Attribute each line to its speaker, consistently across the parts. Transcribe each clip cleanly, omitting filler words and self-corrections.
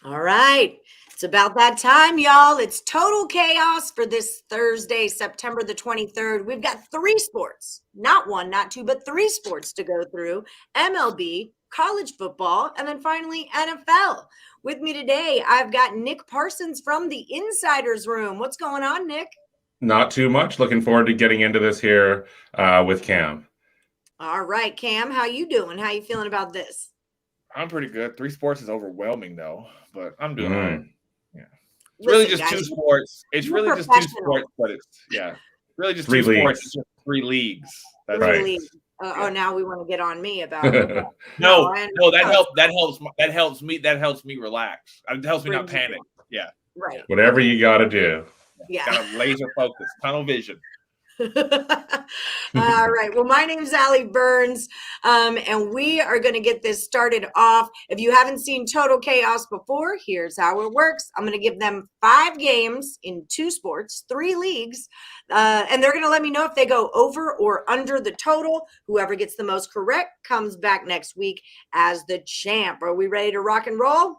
Speaker 1: All right. It's about that time, y'all. It's total chaos for this Thursday, September the 23rd. We've got three sports, not one, not two, but three sports to go through: MLB, college football, and then finally NFL. With me today, I've got Nick Parsons from the Insiders Room. What's going on, Nick?
Speaker 2: Not too much. Looking forward to getting into this here with Cam.
Speaker 1: All right, Cam, how you doing? How you feeling about this?
Speaker 3: I'm pretty good. Three sports is overwhelming though, but I'm doing all right. Yeah. It's
Speaker 1: Listen,
Speaker 3: really just
Speaker 1: guys,
Speaker 3: two sports. It's
Speaker 1: you're
Speaker 3: really just two
Speaker 1: professional.
Speaker 3: sports, but it's really just
Speaker 2: Three
Speaker 3: two sports.
Speaker 2: leagues.
Speaker 3: It's just three leagues. That's
Speaker 1: Three
Speaker 2: right.
Speaker 1: leagues. Oh, now we want to get on me about
Speaker 3: No, that helps me relax. It helps me not panic. Yeah.
Speaker 1: Right.
Speaker 2: Whatever you got to do.
Speaker 1: Yeah.
Speaker 3: Got a laser focus, tunnel vision.
Speaker 1: All right. Well, my name's Allie Burns, and we are going to get this started off. If you haven't seen Total Chaos before, here's how it works. I'm going to give them 5 games in 2 sports, 3 leagues, and they're going to let me know if they go over or under the total. Whoever gets the most correct comes back next week as the champ. Are we ready to rock and roll?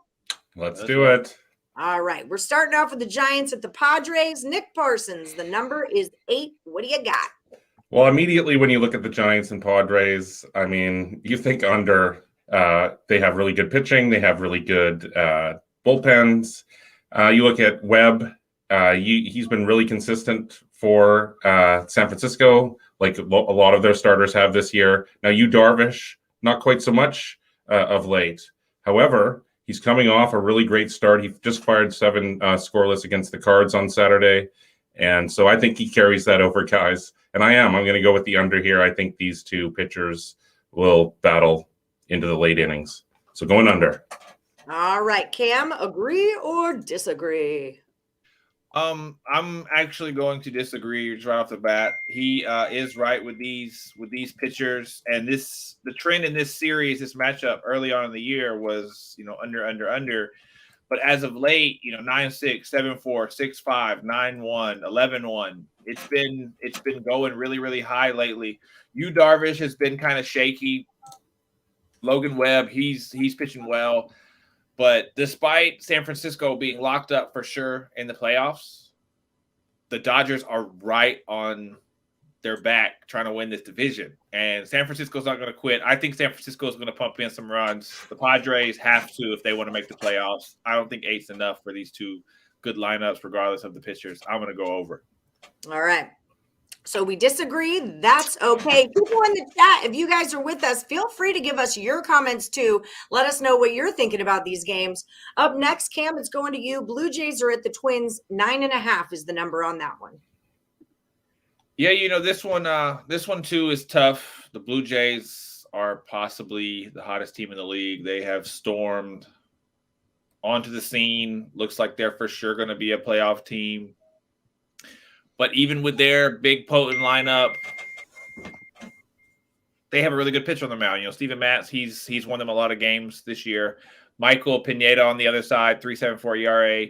Speaker 2: Let's do it.
Speaker 1: All right, we're starting off with the Giants at the Padres. Nick Parsons, the number is 8. What do you got?
Speaker 2: Well, immediately when you look at the Giants and Padres, I mean, you think under. They have really good pitching. They have really good bullpens. You look at Webb. He's been really consistent for San Francisco, like a lot of their starters have this year. Now, Darvish, not quite so much of late. However, he's coming off a really great start. He just fired 7 scoreless against the Cards on Saturday. And so I think he carries that over, guys. And I'm going to go with the under here. I think these two pitchers will battle into the late innings. So going under.
Speaker 1: All right, Cam, agree or disagree?
Speaker 3: I'm actually going to disagree just right off the bat. He is right with these pitchers, and the trend in this series, this matchup early on in the year was under. But as of late, 9-6, 7-4, 6-5, 9-1, 11-1. It's been going really, really high lately. Darvish has been kind of shaky. Logan Webb, he's pitching well. But despite San Francisco being locked up for sure in the playoffs, the Dodgers are right on their back trying to win this division. And San Francisco's not going to quit. I think San Francisco is going to pump in some runs. The Padres have to if they want to make the playoffs. I don't think 8's enough for these two good lineups, regardless of the pitchers. I'm going to go over.
Speaker 1: All right. So we disagree. That's okay. People in the chat, if you guys are with us, feel free to give us your comments too. Let us know what you're thinking about these games. Up next, Cam, it's going to you. Blue Jays are at the Twins. 9.5 is the number on that one.
Speaker 3: Yeah, this one too is tough. The Blue Jays are possibly the hottest team in the league. They have stormed onto the scene. Looks like they're for sure going to be a playoff team. But even with their big potent lineup, they have a really good pitcher on the mound. Steven Matz, he's won them a lot of games this year. Michael Pineda on the other side, 3.74 ERA.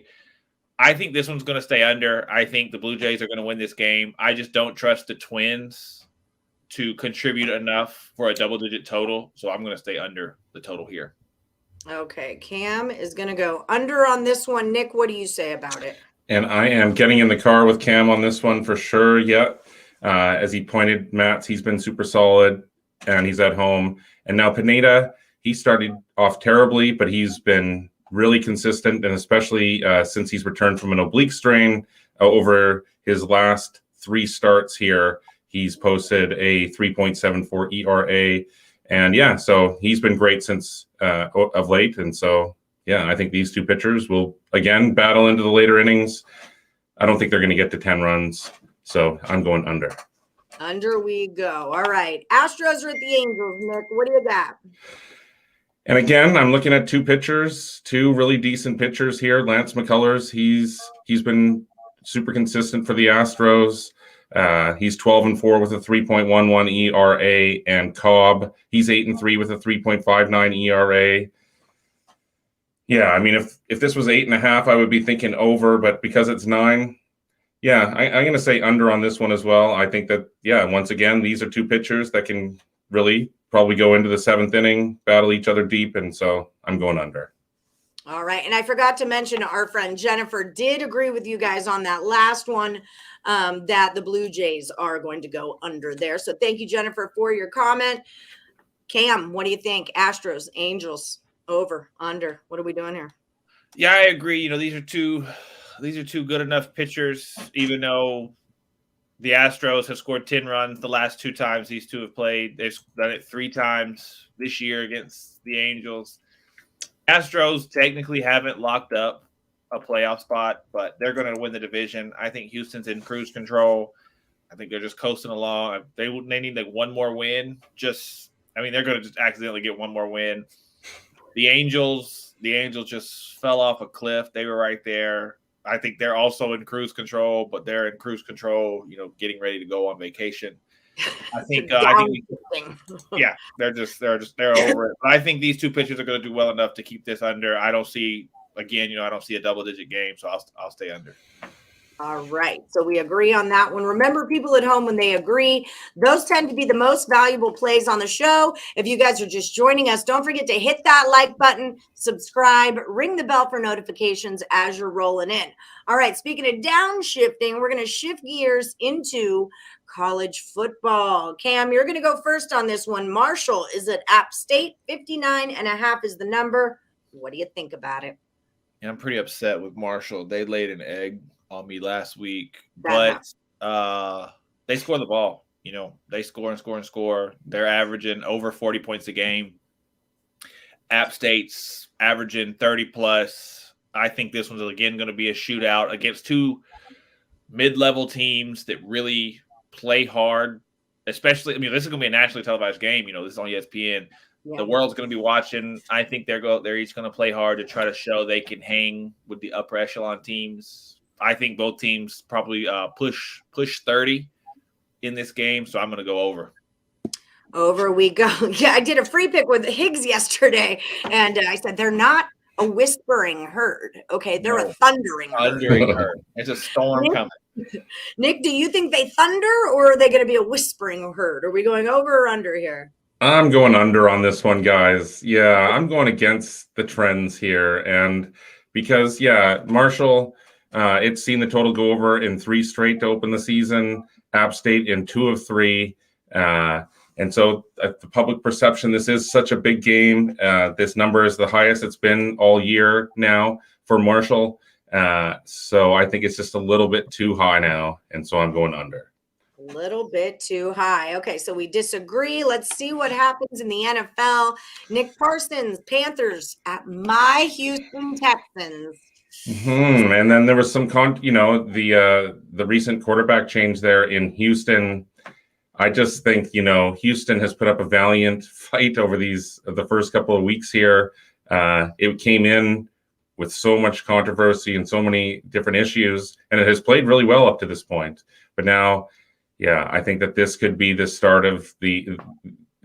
Speaker 3: I think this one's going to stay under. I think the Blue Jays are going to win this game. I just don't trust the Twins to contribute enough for a double-digit total, so I'm going to stay under the total here.
Speaker 1: Okay, Cam is going to go under on this one. Nick, what do you say about it?
Speaker 2: And I am getting in the car with Cam on this one for sure. As he pointed, Matt, he's been super solid, and he's at home. And now Pineda, he started off terribly, but he's been really consistent, and especially since he's returned from an oblique strain over his last 3 starts here, he's posted a 3.74 ERA. And so he's been great since of late. And so, I think these two pitchers will, again, battle into the later innings. I don't think they're going to get to 10 runs, so I'm going under.
Speaker 1: Under we go. All right. Astros are at the Angels, Nick. What do you got?
Speaker 2: And again, I'm looking at 2 pitchers, 2 really decent pitchers here. Lance McCullers, he's been super consistent for the Astros. He's 12-4 with a 3.11 ERA, and Cobb, he's 8-3 with a 3.59 ERA. Yeah, I mean, if this was 8.5, I would be thinking over, but because it's 9, I'm going to say under on this one as well. I think that, once again, these are 2 pitchers that can really probably go into the 7th inning, battle each other deep, and so I'm going under.
Speaker 1: All right. And I forgot to mention our friend Jennifer did agree with you guys on that last one, that the Blue Jays are going to go under there. So thank you, Jennifer, for your comment. Cam, what do you think? Astros, Angels, over, under. What are we doing here?
Speaker 3: Yeah, I agree. You know, these are two good enough pitchers, even though the Astros have scored 10 runs the last 2 times these two have played. They've done it 3 times this year against the Angels. Astros technically haven't locked up a playoff spot, but they're going to win the division. I think Houston's in cruise control. I think they're just coasting along. They need like one more win. They're going to just accidentally get one more win. The Angels just fell off a cliff. They were right there. I think they're also in cruise control, but they're in cruise control, getting ready to go on vacation. I think they're over it. But I think these two pitchers are going to do well enough to keep this under. I don't see a double-digit game, so I'll stay under.
Speaker 1: All right. So we agree on that one. Remember, people at home, when they agree, those tend to be the most valuable plays on the show. If you guys are just joining us, don't forget to hit that like button, subscribe, ring the bell for notifications as you're rolling in. All right. Speaking of downshifting, we're going to shift gears into college football. Cam, you're going to go first on this one. Marshall is at App State. 59.5 is the number. What do you think about it?
Speaker 3: Yeah, I'm pretty upset with Marshall. They laid an egg on me last week, but they score the ball. They score and score and score. They're averaging over 40 points a game. App State's averaging 30 plus. I think this one's again going to be a shootout against 2 mid-level teams that really play hard. Especially, this is going to be a nationally televised game. This is on ESPN. Yeah. The world's going to be watching. I think they're each going to play hard to try to show they can hang with the upper echelon teams. I think both teams probably push 30 in this game, so I'm going to go over.
Speaker 1: Over we go. Yeah, I did a free pick with Higgs yesterday, and I said they're not a whispering herd. Okay, they're a thundering
Speaker 3: herd. It's a storm coming.
Speaker 1: Nick, do you think they thunder, or are they going to be a whispering herd? Are we going over or under here?
Speaker 2: I'm going under on this one, guys. Yeah, I'm going against the trends here, and because Marshall. It's seen the total go over in 3 straight to open the season. App State in 2 of 3. And so the public perception, this is such a big game. This number is the highest it's been all year now for Marshall. So I think it's just a little bit too high now. And so I'm going under.
Speaker 1: A little bit too high. Okay, so we disagree. Let's see what happens in the NFL. Nick Parsons, Panthers at my Houston Texans.
Speaker 2: And then there was some, the recent quarterback change there in Houston. I just think, Houston has put up a valiant fight over the first couple of weeks here. It came in with so much controversy and so many different issues, and it has played really well up to this point. But now, I think that this could be the start of the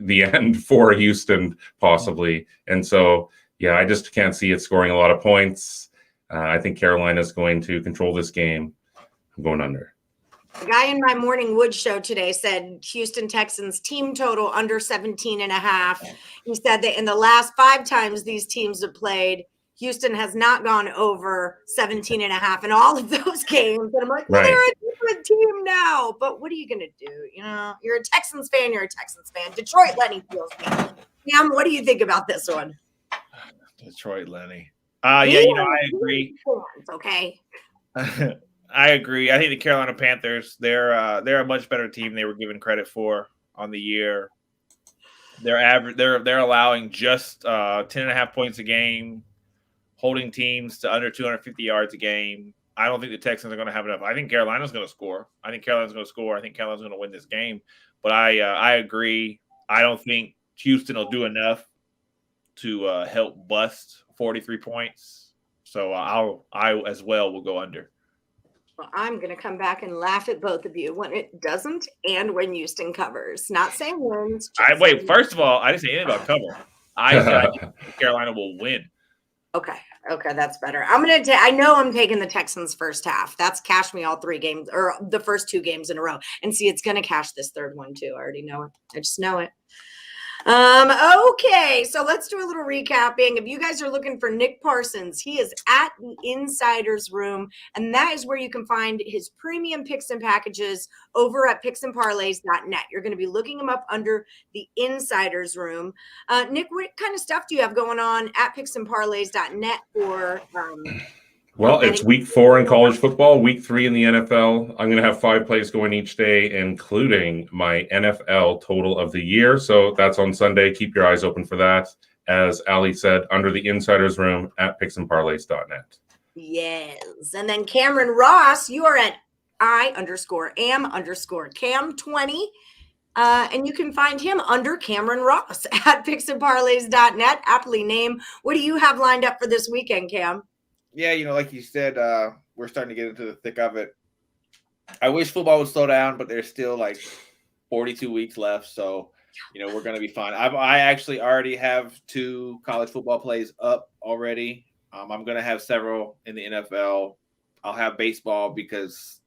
Speaker 2: end for Houston, possibly. And so, I just can't see it scoring a lot of points. I think Carolina is going to control this game. I'm going under.
Speaker 1: The guy in my Morning Wood show today said Houston Texans team total under 17.5. He said that in the last 5 times these teams have played, Houston has not gone over 17.5 in all of those games. And I'm like, well, they're a different team now. But what are you going to do? You're a Texans fan. You're a Texans fan. Detroit Lenny feels me. Cam, what do you think about this one?
Speaker 3: Detroit Lenny. I agree.
Speaker 1: Okay.
Speaker 3: I agree. I think the Carolina Panthers, they're a much better team they were given credit for on the year. They're allowing just 10.5 points a game, holding teams to under 250 yards a game. I don't think the Texans are going to have enough. I think Carolina's going to score. I think Carolina's going to win this game. But I agree. I don't think Houston will do enough to help bust 43 points. So I as well will go under.
Speaker 1: Well, I'm going to come back and laugh at both of you when it doesn't and when Houston covers. Not saying wins.
Speaker 3: First of all, I didn't say anything about cover. I said Carolina will win.
Speaker 1: Okay, that's better. I know I'm taking the Texans first half. That's cashed me all 3 games, or the first 2 games in a row. And see, it's going to cash this third one too. I already know it. I just know it. Okay, so let's do a little recapping. If you guys are looking for Nick Parsons, he is at the Insiders Room, and that is where you can find his premium picks and packages over at picksandparlays.net. You're going to be looking him up under the Insiders Room. Nick, what kind of stuff do you have going on at picksandparlays.net for?
Speaker 2: Well, it's week 4 in college football, week 3 in the NFL. I'm going to have 5 plays going each day, including my NFL total of the year. So that's on Sunday. Keep your eyes open for that. As Ali said, under the Insiders Room at picksandparlays.net.
Speaker 1: Yes. And then Cameron Ross, you are at I_am_Cam20. And you can find him under Cameron Ross at picksandparlays.net. Aptly named. What do you have lined up for this weekend, Cam?
Speaker 3: Yeah, like you said, we're starting to get into the thick of it. I wish football would slow down, but there's still like 42 weeks left. So, we're going to be fine. I actually already have 2 college football plays up already. I'm going to have several in the NFL. I'll have baseball because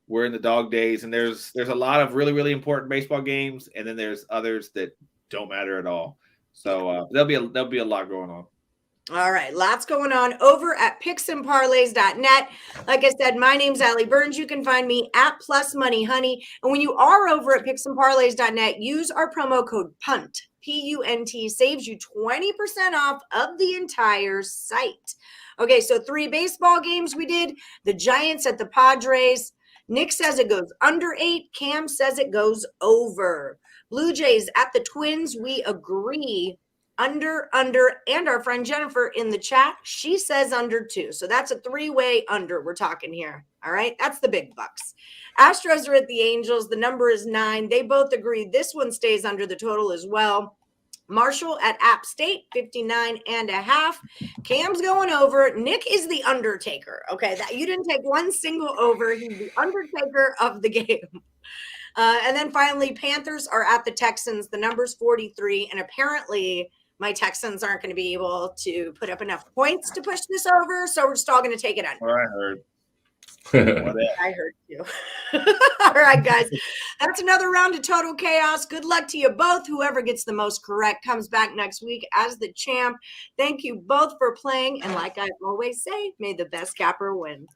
Speaker 3: we're in the dog days, and there's a lot of really, really important baseball games, and then there's others that don't matter at all. So there'll be a lot going on.
Speaker 1: All right, lots going on over at picksandparlays.net. Like I said, my name's Allie Burns. You can find me at Plus Money Honey. And when you are over at picksandparlays.net, use our promo code PUNT, P-U-N-T, saves you 20% off of the entire site. Okay, so 3 baseball games we did. The Giants at the Padres. Nick says it goes under 8. Cam says it goes over. Blue Jays at the Twins. We agree. Under, and our friend Jennifer in the chat, she says under 2. So that's a 3-way under we're talking here. All right, that's the big bucks. Astros are at the Angels. The number is 9. They both agree this one stays under the total as well. Marshall at App State, 59.5. Cam's going over. Nick is the undertaker. Okay, that you didn't take one single over. He's the undertaker of the game. And then finally, Panthers are at the Texans. The number's 43, and apparently my Texans aren't going to be able to put up enough points to push this over, so we're just all going to take it under.
Speaker 3: Well, I heard.
Speaker 1: I heard you. All right, guys. That's another round of Total Chaos. Good luck to you both. Whoever gets the most correct comes back next week as the champ. Thank you both for playing. And like I always say, may the best capper win.